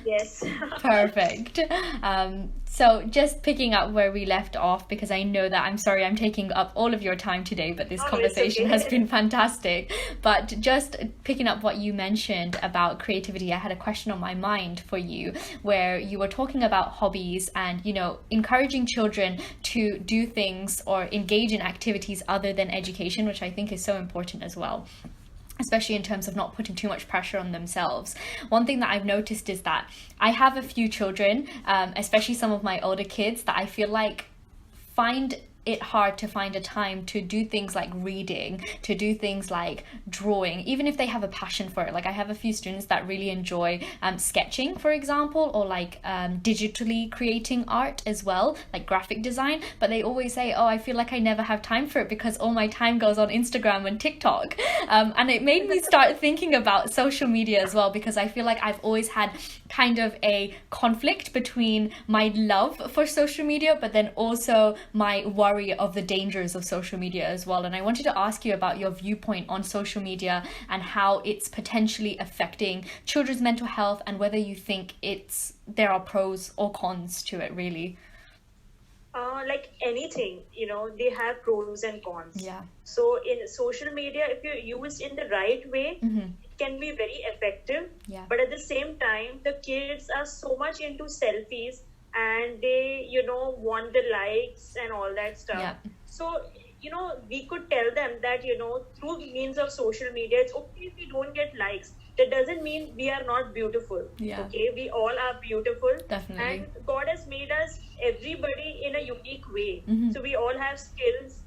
Yes. Perfect. So just picking up where we left off, because I know that I'm sorry I'm taking up all of your time today, but this Oh, it's conversation has okay. been fantastic. But just picking up what you mentioned about creativity, I had a question on my mind for you where you were talking about hobbies and, encouraging children to do things or engage in activities other than education, which I think is so important as well, especially in terms of not putting too much pressure on themselves. One thing that I've noticed is that I have a few children, especially some of my older kids, that I feel like find it hard to find a time to do things like reading, to do things like drawing, even if they have a passion for it. Like I have a few students that really enjoy sketching, for example, or like digitally creating art as well, like graphic design. But they always say, oh, I feel like I never have time for it because all my time goes on Instagram and TikTok. And it made me start thinking about social media as well, because I feel like I've always had kind of a conflict between my love for social media, but then also my worry of the dangers of social media as well. And I wanted to ask you about your viewpoint on social media and how it's potentially affecting children's mental health, and whether you think there are pros or cons to it, really. Like anything, they have pros and cons. Yeah. So in social media, if you use in the right way, Mm-hmm. it can be very effective. Yeah. But at the same time, the kids are so much into selfies, and they, want the likes and all that stuff. Yeah. So, we could tell them that, through means of social media, it's okay if we don't get likes. That doesn't mean we are not beautiful. Yeah. Okay, we all are beautiful. Definitely. And God has made us everybody in a unique way. Mm-hmm. So we all have skills.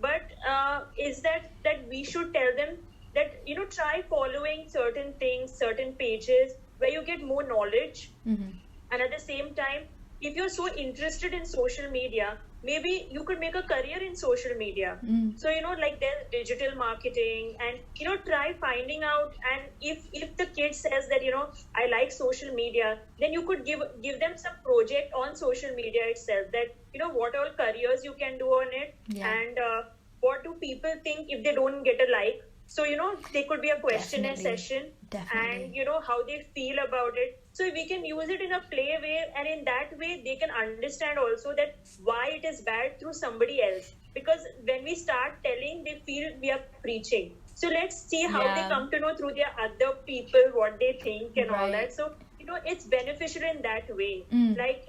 But is that we should tell them that, try following certain things, certain pages where you get more knowledge. Mm-hmm. And at the same time, if you're so interested in social media, maybe you could make a career in social media. So, like there's digital marketing, and, try finding out. And if the kid says that, I like social media, then you could give them some project on social media itself, that, what all careers you can do on it. Yeah. And what do people think if they don't get a like. So, they could be a questionnaire Definitely. session. Definitely. And, how they feel about it. So we can use it in a play way, and in that way, they can understand also that why it is bad through somebody else. Because when we start telling, they feel we are preaching. So let's see how they come to know through their other people, what they think and all that. So, it's beneficial in that way. Like,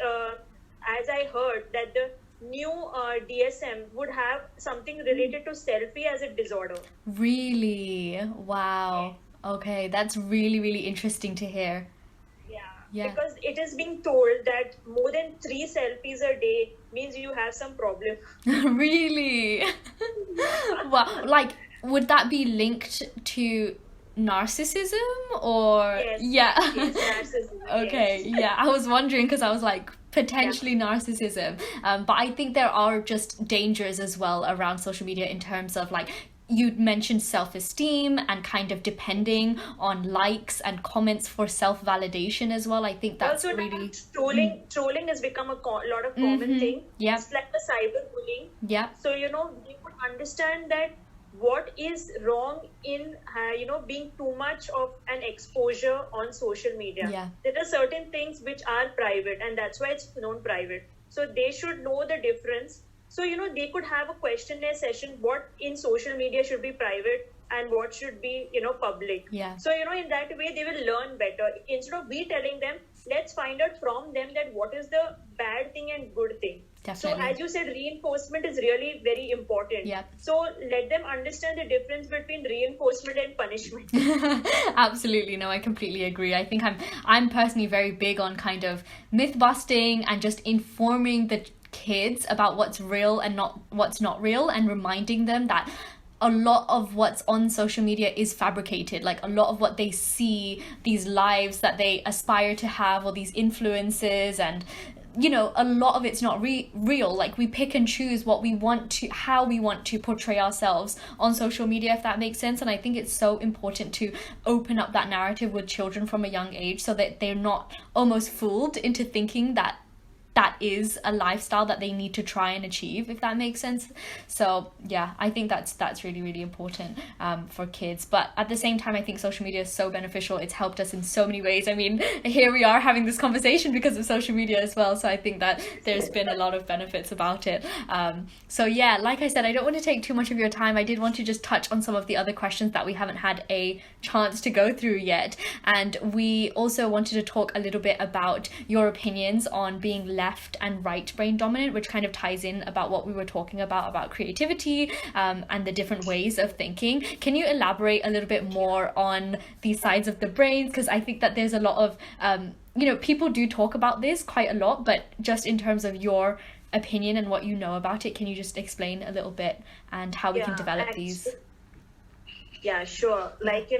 as I heard that the new DSM would have something related to selfie as a disorder. Really? Wow. Okay, that's really, really interesting to hear. Yeah. Because it is being told that more than 3 selfies a day means you have some problem. Really? Wow. Like, would that be linked to narcissism or? Yes. Yeah. Yes, narcissism. Okay. Yes. Yeah. I was wondering because I was like, potentially narcissism. But I think there are just dangers as well around social media in terms of like, you mentioned self-esteem and kind of depending on likes and comments for self-validation as well. I think that's Also, really trolling has become a lot of common thing. Yeah. It's like a cyberbullying. Yeah. So, you would understand that what is wrong in, being too much of an exposure on social media. Yeah. There are certain things which are private, and that's why it's known private. So they should know the difference. So, they could have a questionnaire session, what in social media should be private and what should be, public. Yeah. So, in that way, they will learn better. Instead of we telling them, let's find out from them that what is the bad thing and good thing. Definitely. So, as you said, reinforcement is really very important. Yeah. So, let them understand the difference between reinforcement and punishment. Absolutely. No, I completely agree. I think I'm personally very big on kind of myth busting and just informing the kids about what's real and what's not real, and reminding them that a lot of what's on social media is fabricated. Like a lot of what they see, these lives that they aspire to have, or these influences, and a lot of it's not real. Like we pick and choose what we want to, how we want to portray ourselves on social media, if that makes sense. And I think it's so important to open up that narrative with children from a young age, so that they're not almost fooled into thinking that that is a lifestyle that they need to try and achieve, if that makes sense. So yeah, I think that's really, really important for kids. But at the same time, I think social media is so beneficial. It's helped us in so many ways. I mean, here we are having this conversation because of social media as well. So I think that there's been a lot of benefits about it. So yeah, like I said, I don't want to take too much of your time. I did want to just touch on some of the other questions that we haven't had a chance to go through yet. And we also wanted to talk a little bit about your opinions on being left and right brain dominant, which kind of ties in about what we were talking about creativity and the different ways of thinking. Can you elaborate a little bit more on these sides of the brains? Because I think that there's a lot of people do talk about this quite a lot, but just in terms of your opinion and what you know about it, can you just explain a little bit and how we can develop these? Yeah, sure. Like,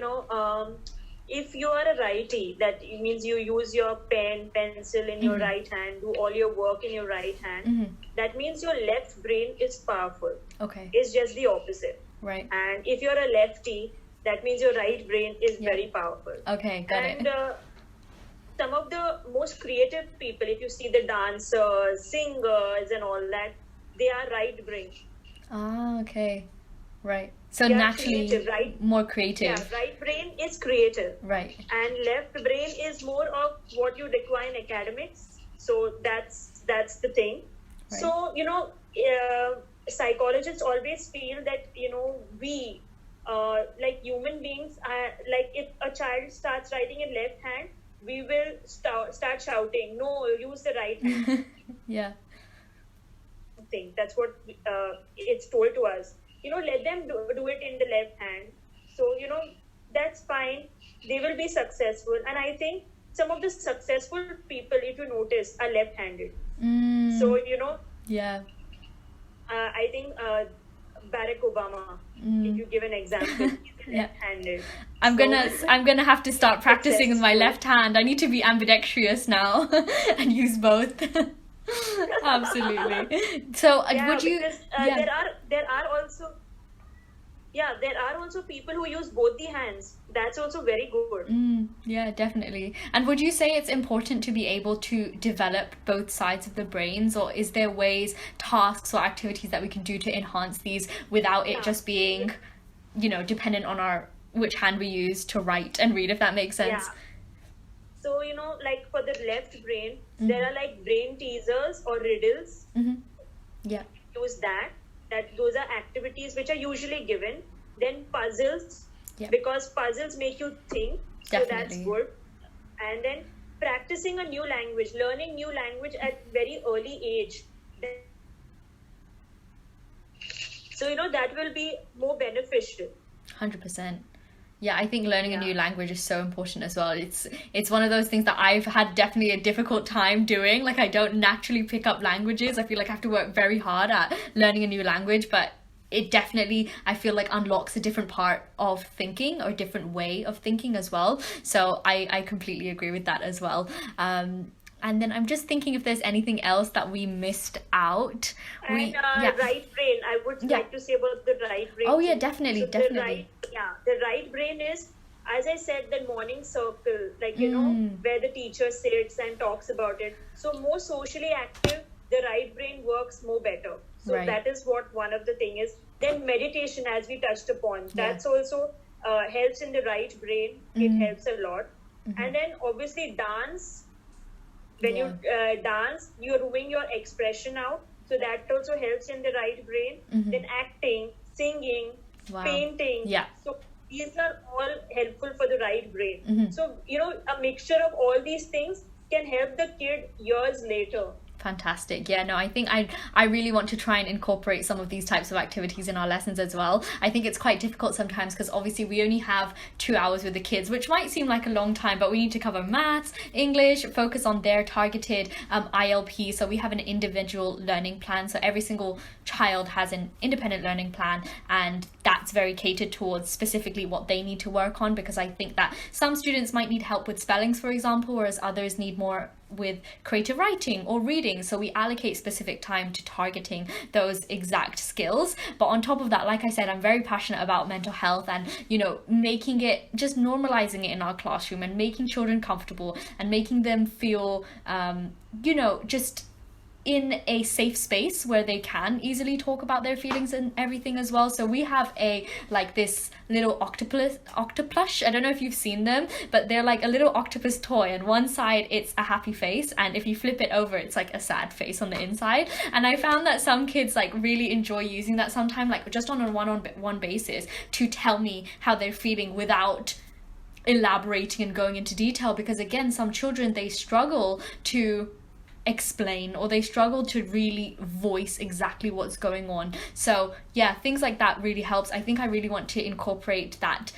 if you are a righty, that means you use your pencil in your right hand, do all your work in your right hand. That means your left brain is powerful. Okay. It's just the opposite. Right. And if you're a lefty, that means your right brain is very powerful. Okay, got it. And some of the most creative people, if you see the dancers, singers and all that, they are right brain. Ah, okay. Right. So naturally more creative. Yeah, right brain is creative. Right. And left brain is more of what you require in academics. So that's the thing. Right. So, psychologists always feel that, we, like human beings, like if a child starts writing in left hand, we will start shouting, no, use the right hand. Yeah. That's what it's told to us. Let them do it in the left hand. So, that's fine. They will be successful. And I think some of the successful people, if you notice, are left-handed. So, yeah. I think Barack Obama, if you give an example, he's left-handed. I'm gonna have to start practicing with my left hand. I need to be ambidextrous now and use both. Absolutely. So would you? Because, there are also people who use both the hands. That's also very good. Yeah, definitely. And would you say it's important to be able to develop both sides of the brains, or is there ways, tasks or activities that we can do to enhance these without it just being, dependent on which hand we use to write and read, if that makes sense? Yeah. So, like for the left brain, there are like brain teasers or riddles. Yeah. Use that. Those are activities which are usually given. Then puzzles, because puzzles make you think. So that's good. And then practicing a new language, learning new language at very early age. So, that will be more beneficial. 100%. Yeah, I think learning a new language is so important as well. It's one of those things that I've had definitely a difficult time doing. Like, I don't naturally pick up languages. I feel like I have to work very hard at learning a new language, but it definitely, I feel like, unlocks a different part of thinking or a different way of thinking as well. So I completely agree with that as well. And then I'm just thinking if there's anything else that we missed out. Right brain. I would like to say about the right brain. Oh, yeah, definitely, so definitely. The right brain is, as I said, the morning circle, like, where the teacher sits and talks about it. So more socially active, the right brain works more better. So that is what one of the thing is. Then meditation, as we touched upon, that's also helps in the right brain. It helps a lot. And then obviously dance. When you dance, you're doing your expression out. So that also helps in the right brain. Then acting, singing, painting. Yeah. So these are all helpful for the right brain. So, a mixture of all these things can help the kid years later. Fantastic. Yeah, no, I think I really want to try and incorporate some of these types of activities in our lessons as well. I think it's quite difficult sometimes because obviously we only have 2 hours with the kids, which might seem like a long time, but we need to cover maths, English, focus on their targeted ILP. So we have an individual learning plan. So every single child has an independent learning plan, and that's very catered towards specifically what they need to work on, because I think that some students might need help with spellings, for example, whereas others need more with creative writing or reading. So we allocate specific time to targeting those exact skills. But on top of that, like I said, I'm very passionate about mental health and, making it, just normalizing it in our classroom and making children comfortable and making them feel, just in a safe space where they can easily talk about their feelings and everything as well. So we have this little octoplush. I don't know if you've seen them, but they're like a little octopus toy, and one side it's a happy face, and if you flip it over it's like a sad face on the inside. And I found that some kids like really enjoy using that sometimes, like just on a one-on-one basis, to tell me how they're feeling without elaborating and going into detail, because again, some children, they struggle to explain, or they struggle to really voice exactly what's going on. So yeah, things like that really helps. I think I really want to incorporate that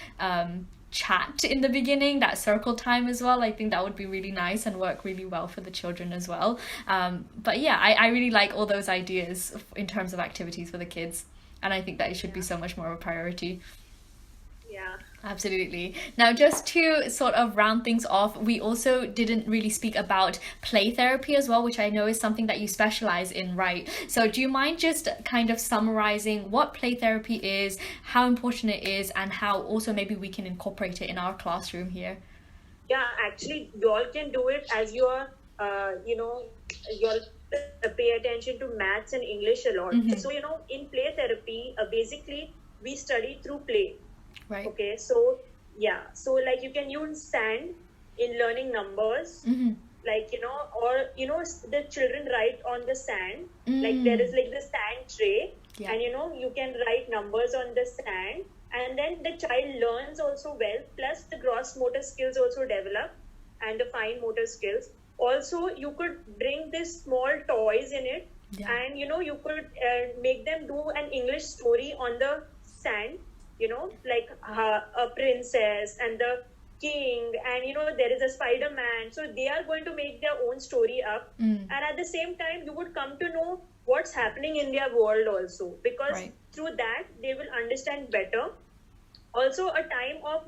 chat in the beginning, that circle time as well. I think that would be really nice and work really well for the children as well. But yeah, I really like all those ideas in terms of activities for the kids, and I think that it should be so much more of a priority. Yeah. Absolutely. Now, just to sort of round things off, we also didn't really speak about play therapy as well, which I know is something that you specialize in, right? So do you mind just kind of summarizing what play therapy is, how important it is, and how also maybe we can incorporate it in our classroom here? Yeah, actually, you all can do it as you are, you all pay attention to maths and English a lot. So, in play therapy, basically, we study through play. Right. Okay, so yeah, so like you can use sand in learning numbers, like or the children write on the sand, like there is like the sand tray, and you can write numbers on the sand, and then the child learns also well, plus the gross motor skills also develop, and the fine motor skills. Also, you could bring these small toys in it, and you could make them do an English story on the sand. Like a princess and the king, and there is a Spider-Man. So they are going to make their own story up, and at the same time you would come to know what's happening in their world also, because through that they will understand better. Also, a time of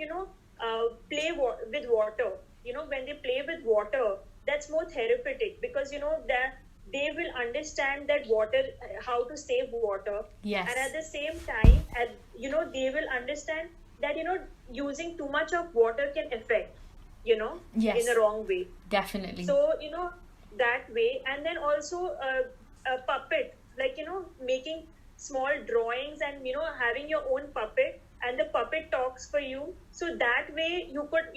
play with water. When they play with water, that's more therapeutic, because that they will understand that water, how to save water. Yes. And at the same time, they will understand that, using too much of water can affect, yes, in a wrong way. Definitely. So, that way. And then also a puppet, like, making small drawings and, having your own puppet, and the puppet talks for you. So that way you could,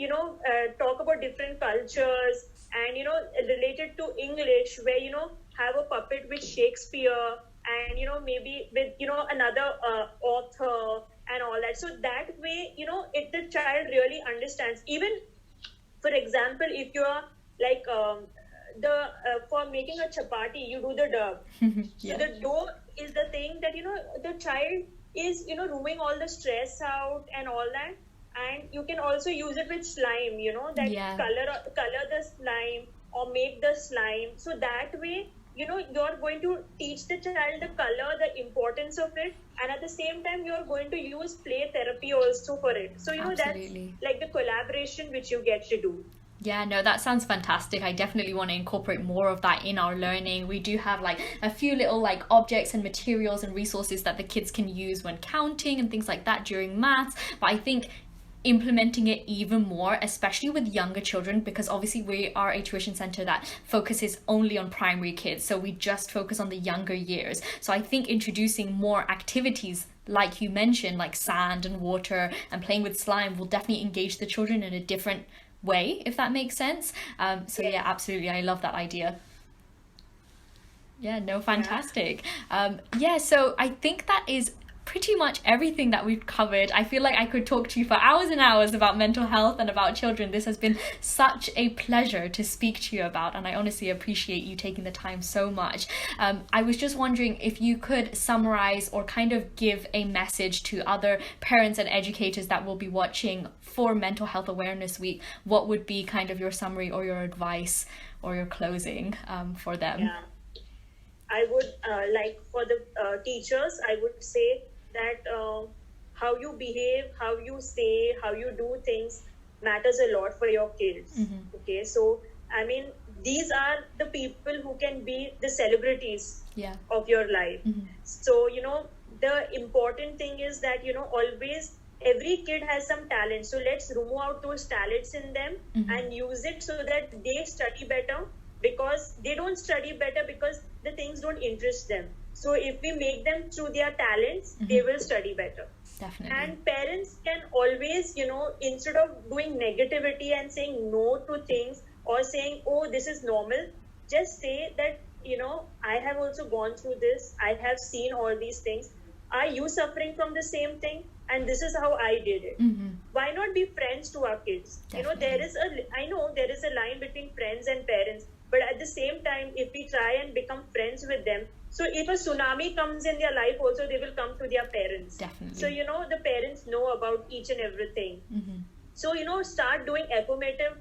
talk about different cultures, and, related to English, where, have a puppet with Shakespeare, and, maybe with, another author and all that. So that way, the child really understands. Even, for example, if you are like, for making a chapati, you do the dough. Yeah. So the dough is the thing that, the child is, rubbing all the stress out and all that. And you can also use it with slime, that color the slime, or make the slime. So that way, you're going to teach the child the color, the importance of it, and at the same time you're going to use play therapy also for it. So Absolutely. That's like the collaboration which you get to do. Yeah, no, that sounds fantastic. I definitely want to incorporate more of that in our learning. We do have like a few little like objects and materials and resources that the kids can use when counting and things like that during maths, but I think implementing it even more, especially with younger children, because obviously we are a tuition center that focuses only on primary kids, so we just focus on the younger years. So I think introducing more activities like you mentioned, like sand and water and playing with slime, will definitely engage the children in a different way, if that makes sense. So yeah, absolutely, I love that idea. Yeah, no, fantastic. So I think that is pretty much everything that we've covered. I feel like I could talk to you for hours and hours about mental health and about children. This has been such a pleasure to speak to you about, and I honestly appreciate you taking the time so much. I was just wondering if you could summarize or kind of give a message to other parents and educators that will be watching for Mental Health Awareness Week. What would be kind of your summary or your advice or your closing for them? Yeah. I would, like for the teachers, I would say that how you behave, how you say, how you do things matters a lot for your kids. Okay, so I mean, these are the people who can be the celebrities of your life. So, the important thing is that, always every kid has some talent. So let's remove out those talents in them and use it so that they study better, because they don't study better because the things don't interest them. So if we make them through their talents, they will study better. Definitely. And parents can always, instead of doing negativity and saying no to things or saying, oh, this is normal, just say that, I have also gone through this. I have seen all these things. Are you suffering from the same thing? And this is how I did it. Why not be friends to our kids? Definitely. I know there is a line between friends and parents, but at the same time, if we try and become friends with them, so if a tsunami comes in their life also, they will come to their parents. Definitely. So, the parents know about each and everything. So, start doing affirmative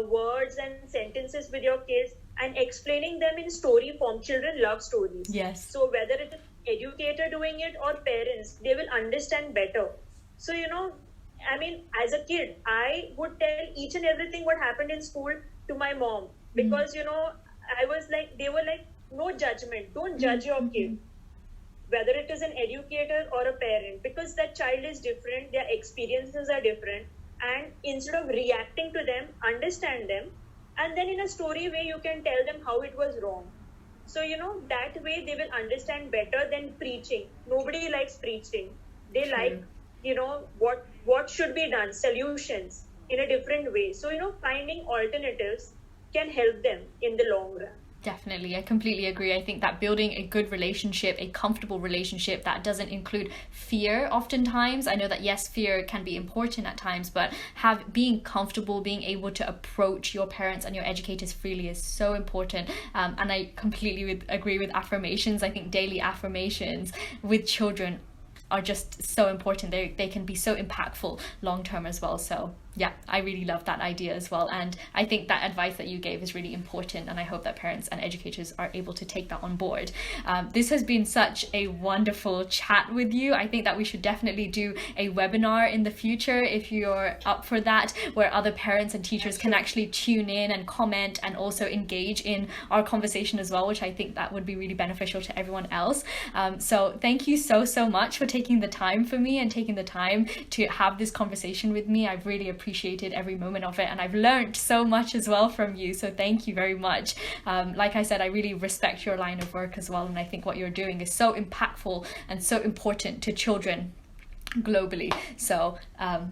words and sentences with your kids and explaining them in story form. Children love stories. Yes. So whether it is educator doing it or parents, they will understand better. So, as a kid, I would tell each and everything what happened in school to my mom because, I was like, they were like, no judgment. Don't judge your kid, whether it is an educator or a parent, because that child is different. Their experiences are different. And instead of reacting to them, understand them. And then in a story way, you can tell them how it was wrong. So, that way they will understand better than preaching. Nobody likes preaching. They like, what should be done, solutions in a different way. So, finding alternatives can help them in the long run. Definitely, I completely agree. I think that building a good relationship, a comfortable relationship that doesn't include fear oftentimes. I know that yes, fear can be important at times, but being comfortable, being able to approach your parents and your educators freely is so important. And I completely agree with affirmations. I think daily affirmations with children are just so important. They can be so impactful long term as well. So yeah, I really love that idea as well. And I think that advice that you gave is really important. And I hope that parents and educators are able to take that on board. This has been such a wonderful chat with you. I think that we should definitely do a webinar in the future if you're up for that, where other parents and teachers can actually tune in and comment and also engage in our conversation as well, which I think that would be really beneficial to everyone else. So thank you so much for taking the time for me and taking the time to have this conversation with me. I've really appreciated every moment of it, and I've learned so much as well from you, so thank you very much. Like I said, I really respect your line of work as well, and I think what you're doing is so impactful and so important to children globally. So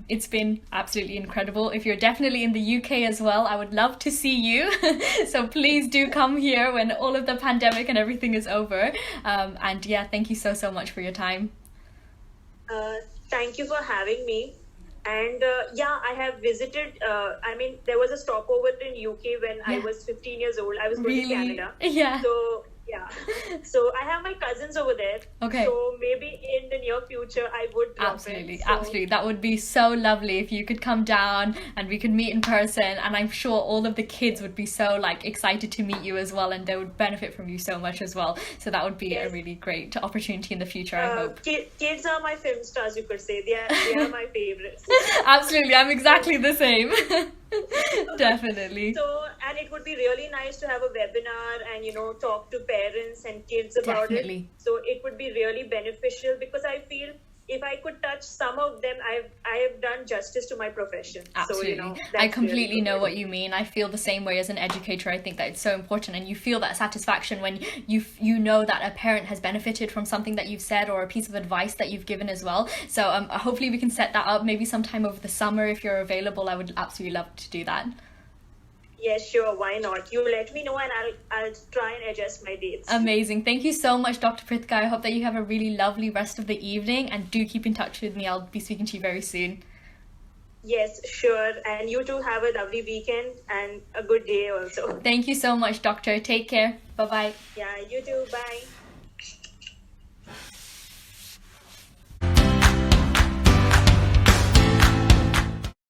it's been absolutely incredible. If you're definitely in the UK as well, I would love to see you. So please do come here when all of the pandemic and everything is over. And yeah, thank you so much for your time. Thank you for having me. And I have visited, there was a stopover in UK when I was 15 years old. I was going to Canada. Yeah. So, yeah. So I have my cousins over there. Okay. So maybe in the near future, I would drop Absolutely, in. absolutely. That would be so lovely if you could come down and we could meet in person. And I'm sure all of the kids would be so excited to meet you as well, and they would benefit from you so much as well. So that would be a really great opportunity in the future, I hope. Kids are my film stars, you could say. They are my favorites. Absolutely, I'm exactly the same. Definitely. So, and it would be really nice to have a webinar and talk to parents and kids about it. So it would be really beneficial, because I feel if I could touch some of them, I have done justice to my profession. Absolutely. So, I completely know what you mean. I feel the same way as an educator. I think that it's so important, and you feel that satisfaction when you know that a parent has benefited from something that you've said or a piece of advice that you've given as well. So hopefully we can set that up maybe sometime over the summer if you're available. I would absolutely love to do that. Yes, sure. Why not? You let me know and I'll try and adjust my dates. Amazing. Thank you so much, Dr. Prithika. I hope that you have a really lovely rest of the evening, and do keep in touch with me. I'll be speaking to you very soon. Yes, sure. And you too have a lovely weekend and a good day also. Thank you so much, Doctor. Take care. Bye-bye. Yeah, you too. Bye.